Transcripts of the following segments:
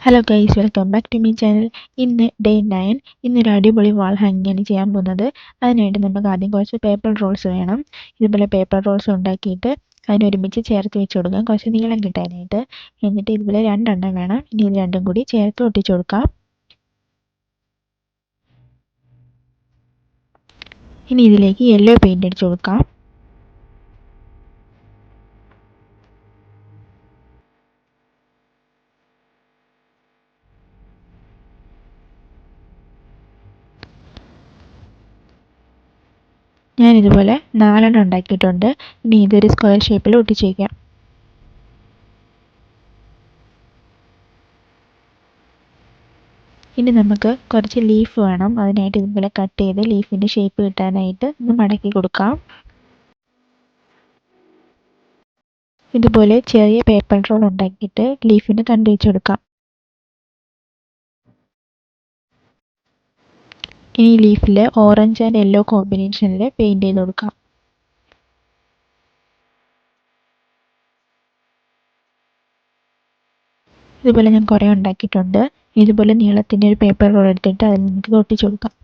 Hello guys, welcome back to my channel. ഇന്ന് day 9. ഇന്നൊരു അടിപൊളി വാൾ ഹാങ്ങിങ്ങാണ് ചെയ്യാൻ പോകുന്നത്. അതിനായിട്ട് നമുക്ക് ആദ്യം കുറച്ച് പേപ്പർ റോൾസ് വേണം. ഇതുപോലെ പേപ്പർ റോൾസ് ഉണ്ടാക്കിയിട്ട് അതിനൊരുമിച്ച് ചേർത്ത് വെച്ച് കൊടുക്കാം, കുറച്ച് നീളം കിട്ടാനായിട്ട്. എന്നിട്ട് ഇതുപോലെ രണ്ടെണ്ണം വേണം. ഇനി ഇത് രണ്ടും കൂടി ചേർത്ത് ഒട്ടിച്ചു കൊടുക്കാം. ഇനി ഇതിലേക്ക് യെല്ലോ പെയിൻ്റ് അടിച്ചു കൊടുക്കാം. ഞാനിതുപോലെ 4 ഉണ്ടാക്കിയിട്ടുണ്ട്. ഇനി ഇതൊരു സ്ക്വയർ ഷേപ്പിൽ ഒട്ടിച്ച് വയ്ക്കാം. ഇനി നമുക്ക് കുറച്ച് ലീഫ് വേണം. അതിനായിട്ട് ഇതുപോലെ കട്ട് ചെയ്ത് ലീഫിൻ്റെ ഷേപ്പ് കിട്ടാനായിട്ട് ഒന്ന് മടക്കി കൊടുക്കാം. ഇതുപോലെ ചെറിയ പേപ്പർ റോൾ ഉണ്ടാക്കിയിട്ട് ലീഫിന് തണ്ട് വെച്ച് കൊടുക്കാം. ഇനി ലീഫിൽ ഓറഞ്ച് ആൻഡ് യെല്ലോ കോമ്പിനേഷനിൽ പെയിൻറ് ചെയ്ത് കൊടുക്കാം. ഇതുപോലെ ഞാൻ കുറേ ഉണ്ടാക്കിയിട്ടുണ്ട്. ഇതുപോലെ നീളത്തിൻ്റെ ഒരു പേപ്പർ റോൾ എടുത്തിട്ട് അതിൽ നമുക്ക് ഒട്ടിച്ചു കൊടുക്കാം.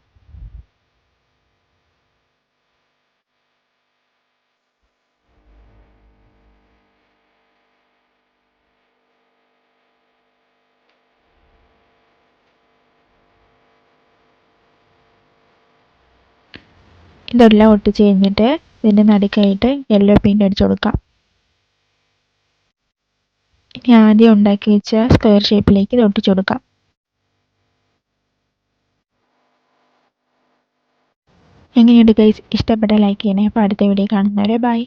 ഇതെല്ലാം ഒട്ടിച്ച് കഴിഞ്ഞിട്ട് ഇതിൻ്റെ നടുക്കായിട്ട് യെല്ലോ പെയിൻ്റ് അടിച്ചു കൊടുക്കാം. ഇനി ആദ്യം ഉണ്ടാക്കി വെച്ച സ്ക്വയർ ഷേപ്പിലേക്ക് ഇത് ഒട്ടിച്ചു കൊടുക്കാം. എങ്ങനെയുണ്ട് ഗൈസ്? ഇഷ്ടപ്പെട്ട ലൈക്ക് ചെയ്യണേ. അപ്പോൾ അടുത്ത വീഡിയോ കാണുന്നവരെ ബൈ.